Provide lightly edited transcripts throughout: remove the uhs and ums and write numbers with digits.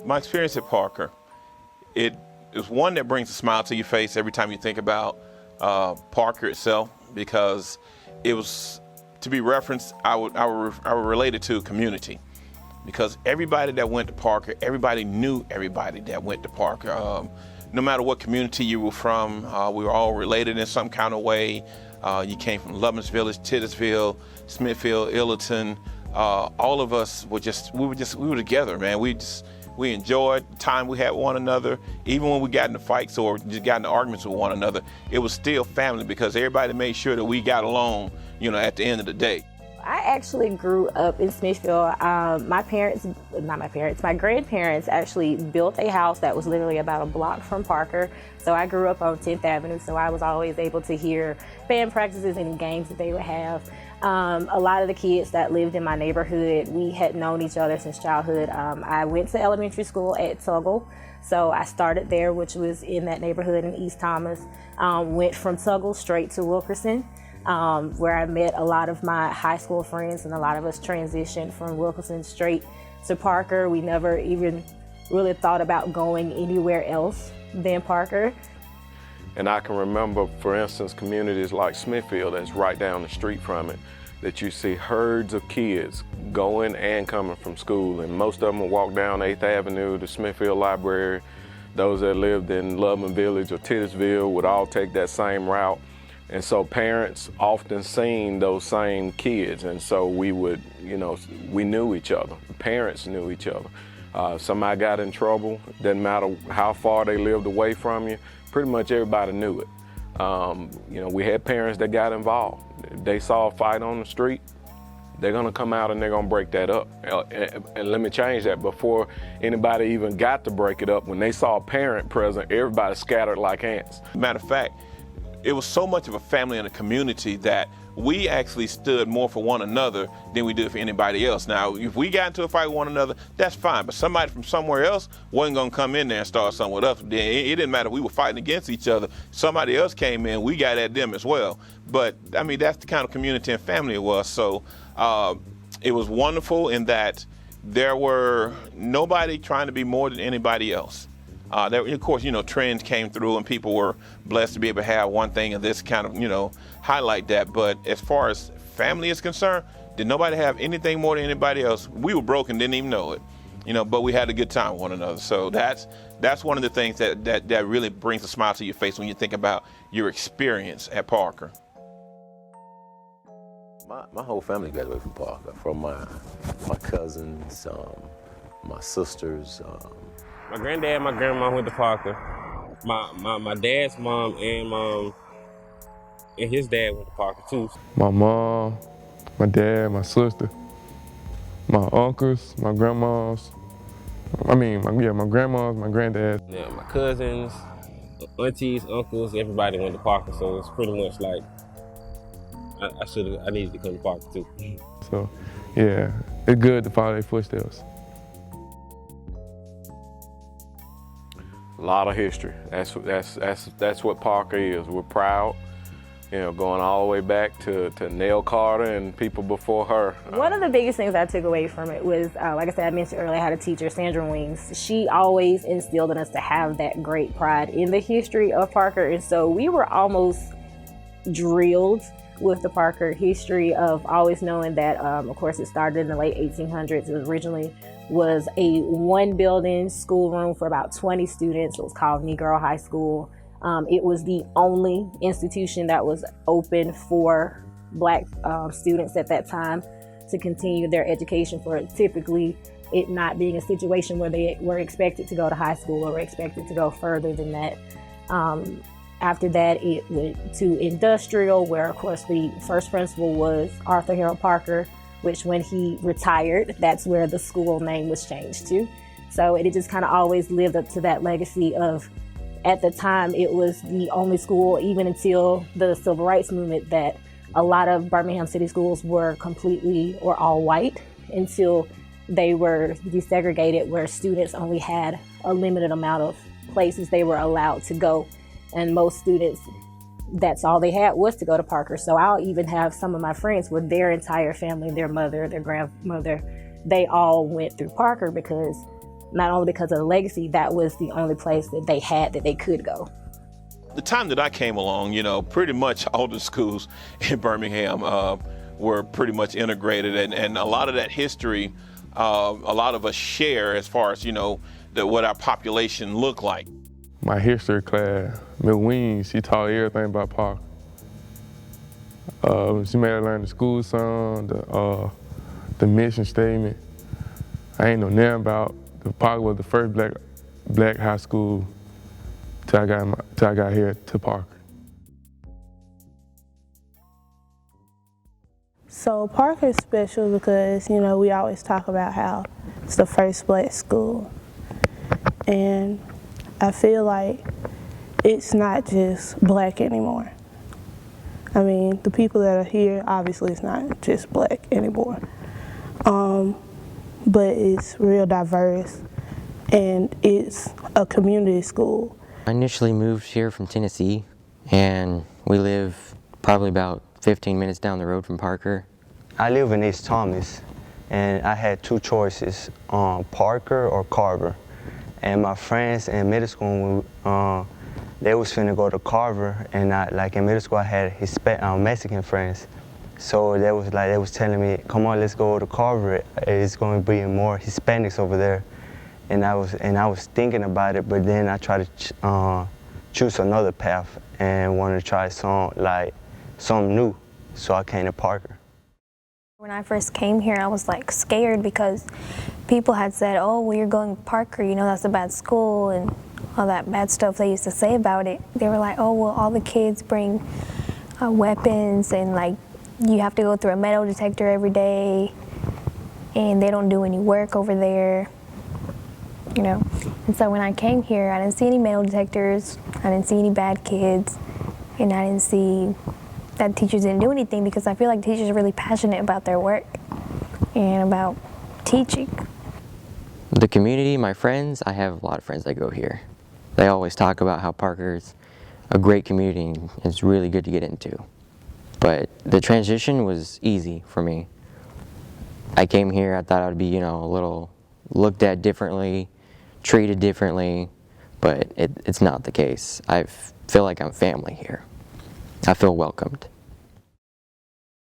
My experience at Parker, it is one that brings a smile to your face every time you think about Parker itself, because it was, to be referenced, I would relate it to community, because everybody that went to Parker, everybody knew everybody that went to Parker. No matter what community you were from, we were all related in some kind of way. You came from Loveman's Village, Titusville, Smithfield, Illerton. All of us were we were together, man. We enjoyed the time we had with one another. Even when we got into fights or just got into arguments with one another, it was still family, because everybody made sure that we got along, at the end of the day. I actually grew up in Smithfield. My grandparents actually built a house that was literally about a block from Parker. So I grew up on 10th Avenue, so I was always able to hear band practices and games that they would have. A lot of the kids that lived in my neighborhood, we had known each other since childhood. I went to elementary school at Tuggle, so I started there, which was in that neighborhood in East Thomas. Went from Tuggle straight to Wilkerson, where I met a lot of my high school friends, and a lot of us transitioned from Wilkerson straight to Parker. We never even really thought about going anywhere else than Parker. And I can remember, for instance, communities like Smithfield, that's right down the street from it, that you see herds of kids going and coming from school. And most of them will walk down 8th Avenue to Smithfield Library. Those that lived in Loveman Village or Titusville would all take that same route. And so parents often seen those same kids. And so we would, we knew each other. Parents knew each other. Somebody got in trouble, doesn't matter how far they lived away from you, pretty much everybody knew it. We had parents that got involved. If they saw a fight on the street, they're gonna come out and they're gonna break that up. And let me change that, before anybody even got to break it up, when they saw a parent present, everybody scattered like ants. Matter of fact, it was so much of a family and a community that we actually stood more for one another than we did for anybody else. Now, if we got into a fight with one another, that's fine, but somebody from somewhere else wasn't gonna come in there and start something with us. It didn't matter, we were fighting against each other. Somebody else came in, we got at them as well. But I mean, that's the kind of community and family it was. So it was wonderful in that there were nobody trying to be more than anybody else. Of course, trends came through and people were blessed to be able to have one thing and this kind of, highlight that. But as far as family is concerned, did nobody have anything more than anybody else? We were broke and didn't even know it, but we had a good time with one another. So that's one of the things that really brings a smile to your face when you think about your experience at Parker. My whole family graduated from Parker, from my cousins, my sisters. My granddad and my grandma went to Parker. My dad's mom and his dad went to Parker too. My mom, my dad, my sister, my uncles, my grandmas. My grandmas, my granddad. Yeah, my cousins, aunties, uncles, everybody went to Parker, so it's pretty much like I needed to come to Parker too. So, yeah, it's good to follow their footsteps. A lot of history. That's what Parker is. We're proud, going all the way back to Nell Carter and people before her. One of the biggest things I took away from it was, like I said, I mentioned earlier, I had a teacher, Sandra Wings. She always instilled in us to have that great pride in the history of Parker, and so we were almost drilled with the Parker history of always knowing that, of course, it started in the late 1800s. It originally was a one-building schoolroom for about 20 students. It was called Negro High School. It was the only institution that was open for Black students at that time to continue their education for typically it not being a situation where they were expected to go to high school or were expected to go further than that. After that, it went to industrial, where of course the first principal was Arthur Harold Parker, which when he retired, that's where the school name was changed to. So it just kind of always lived up to that legacy of, at the time, it was the only school, even until the civil rights movement, that a lot of Birmingham city schools were completely or all white until they were desegregated, where students only had a limited amount of places they were allowed to go. And most students, that's all they had was to go to Parker. So I'll even have some of my friends where their entire family, their mother, their grandmother, they all went through Parker, because not only because of the legacy, that was the only place that they had that they could go. The time that I came along, pretty much all the schools in Birmingham were pretty much integrated, and a lot of that history, a lot of us share as far as, what our population looked like. My history class, Ms. Weens, she taught everything about Parker. She made us learn the school song, the mission statement. I ain't know nothing about Parker was the first black high school till I got here to Parker. So Parker is special because, we always talk about how it's the first black school. And I feel like it's not just black anymore. I mean, the people that are here, obviously it's not just black anymore. But it's real diverse, and it's a community school. I initially moved here from Tennessee, and we live probably about 15 minutes down the road from Parker. I live in East Thomas, and I had two choices, Parker or Carver. And my friends in middle school, they was finna go to Carver, and in middle school I had Mexican friends. So they was telling me, come on, let's go to Carver. It's going to be more Hispanics over there. And I was thinking about it, but then I tried to choose another path and wanted to try something new. So I came to Parker. When I first came here, I was scared because people had said, oh, well, you're going to Parker, that's a bad school, and all that bad stuff they used to say about it. They were like, oh, well, all the kids bring weapons, and you have to go through a metal detector every day, and they don't do any work over there, And so when I came here, I didn't see any metal detectors, I didn't see any bad kids, and I didn't see that teachers didn't do anything, because I feel like teachers are really passionate about their work and about teaching. The community, my friends, I have a lot of friends that go here. They always talk about how Parker's a great community and it's really good to get into. But the transition was easy for me. I came here, I thought I would be, a little looked at differently, treated differently, but it's not the case. I feel like I'm family here. I feel welcomed.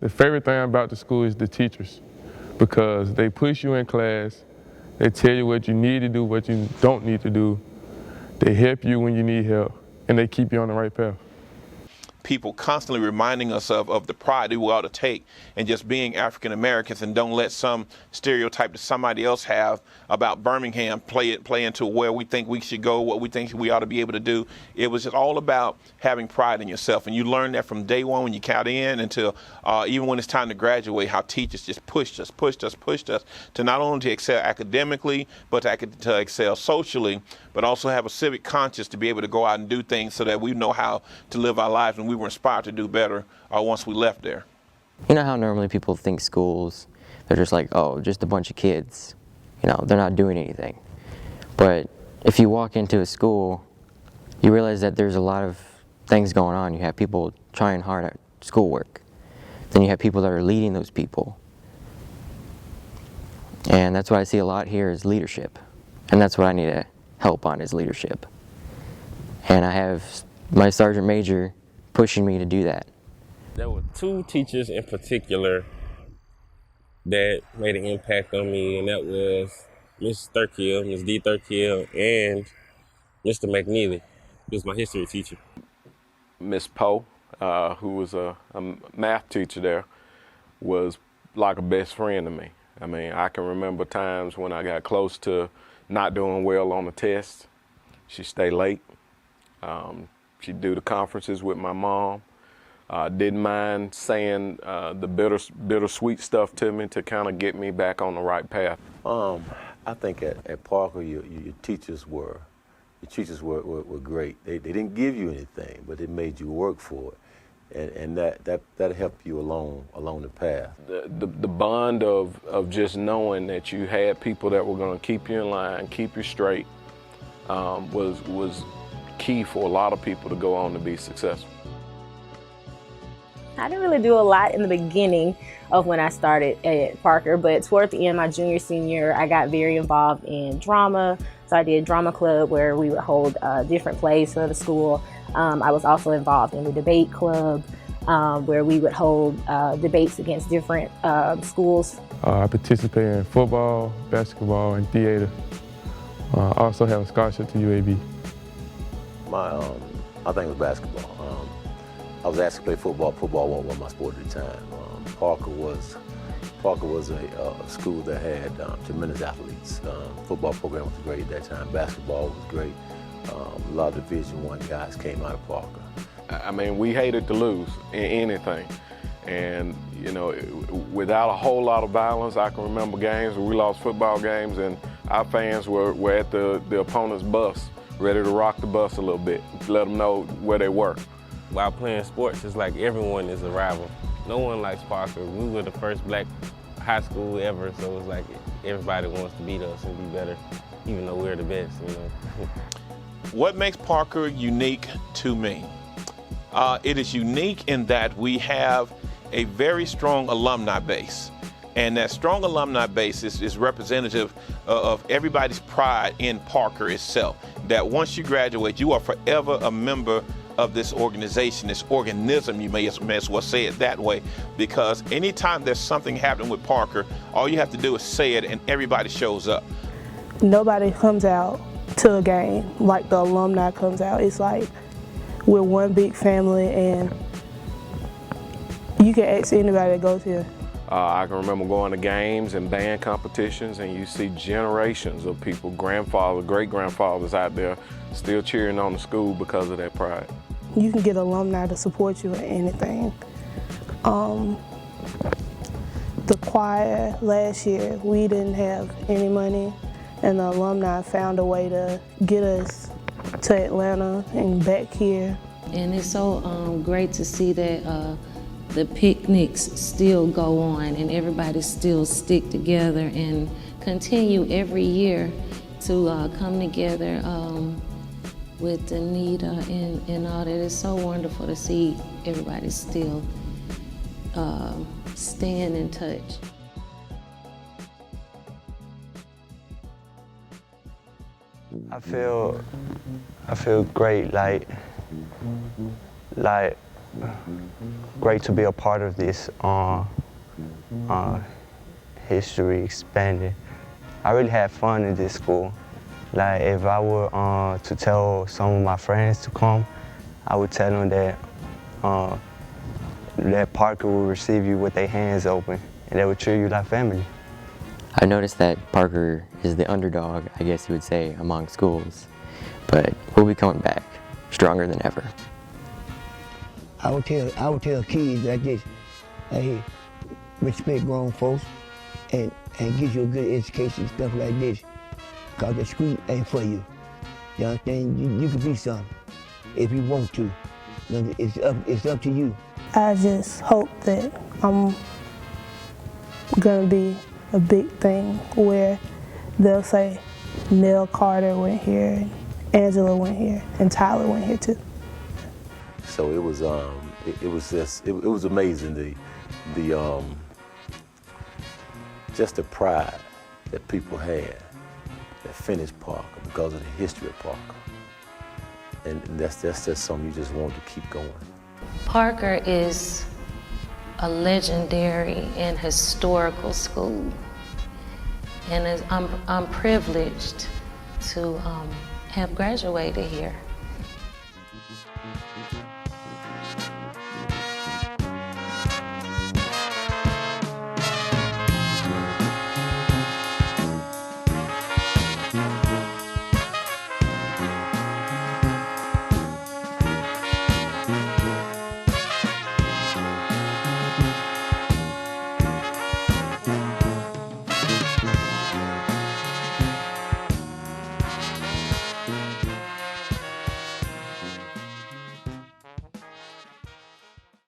The favorite thing about the school is the teachers, because they push you in class, they tell you what you need to do, what you don't need to do, they help you when you need help, and they keep you on the right path. People constantly reminding us of the pride that we ought to take in just being African Americans, and don't let some stereotype that somebody else have about Birmingham play into where we think we should go, what we think we ought to be able to do. It was just all about having pride in yourself, and you learn that from day one when you count in until even when it's time to graduate, how teachers just pushed us to not only to excel academically, but to excel socially, but also have a civic conscience to be able to go out and do things so that we know how to live our lives, and we were inspired to do better once we left there. You know how normally people think schools, they're just just a bunch of kids. They're not doing anything. But if you walk into a school, you realize that there's a lot of things going on. You have people trying hard at schoolwork. Then you have people that are leading those people. And that's what I see a lot here is leadership. And that's what I need to help on is leadership. And I have my sergeant major pushing me to do that. There were two teachers in particular that made an impact on me, and that was Miss Thurkill, Miss D. Thurkill, and Mr. McNeely. He was my history teacher. Miss Poe, who was a math teacher there, was like a best friend to me. I mean, I can remember times when I got close to not doing well on the test. She'd stay late. She'd do the conferences with my mom. Didn't mind saying the bittersweet stuff to me to kind of get me back on the right path. I think at Parker, your teachers were great. They didn't give you anything, but it made you work for it, and that helped you along the path. The bond of just knowing that you had people that were going to keep you in line, keep you straight, was key for a lot of people to go on to be successful. I didn't really do a lot in the beginning of when I started at Parker, but toward the end, my junior, senior, I got very involved in drama. So I did drama club where we would hold different plays for the school. I was also involved in the debate club where we would hold debates against different schools. I participated in football, basketball, and theater. I also have a scholarship to UAB. I think it was basketball. I was asked to play football. Football wasn't my sport at the time. Parker was a school that had tremendous athletes. Football program was great at that time. Basketball was great. A lot of Division I guys came out of Parker. I mean, we hated to lose in anything. And, you know, without a whole lot of violence, I can remember games where we lost football games and our fans were at the opponent's bus, ready to rock the bus a little bit, let them know where they were. While playing sports, it's like everyone is a rival. No one likes Parker. We were the first black high school ever, so it's like everybody wants to beat us and be better, even though we're the best, you know. What makes Parker unique to me? It is unique in that we have a very strong alumni base. And that strong alumni base is representative of everybody's pride in Parker itself. That once you graduate, you are forever a member of this organization, this organism, you may as well say it that way, because anytime there's something happening with Parker, all you have to do is say it and everybody shows up. Nobody comes out to a game like the alumni comes out. It's like we're one big family and you can ask anybody that goes here. I can remember going to games and band competitions and you see generations of people, grandfathers, great-grandfathers out there still cheering on the school because of that pride. You can get alumni to support you in anything. The choir last year, we didn't have any money and the alumni found a way to get us to Atlanta and back here. And it's so great to see that the picnics still go on and everybody still stick together and continue every year to come together with Anita and all that. It's so wonderful to see everybody still staying in touch. I feel great, like great to be a part of this history expanding. I really had fun in this school. Like if I were to tell some of my friends to come, I would tell them that that Parker will receive you with their hands open and they will treat you like family. I noticed that Parker is the underdog, I guess you would say, among schools, but we'll be coming back stronger than ever. I would tell kids like this, hey, respect grown folks and get you a good education, stuff like this. Cause the street ain't for you. You understand? You can be something if you want to. It's up to you. I just hope that I'm gonna be a big thing where they'll say Nell Carter went here, and Angela went here, and Tyler went here too. So it was amazing just the pride that people had that finished Parker because of the history of Parker, and that's just something you just want to keep going. Parker is a legendary and historical school, and I'm privileged to have graduated here.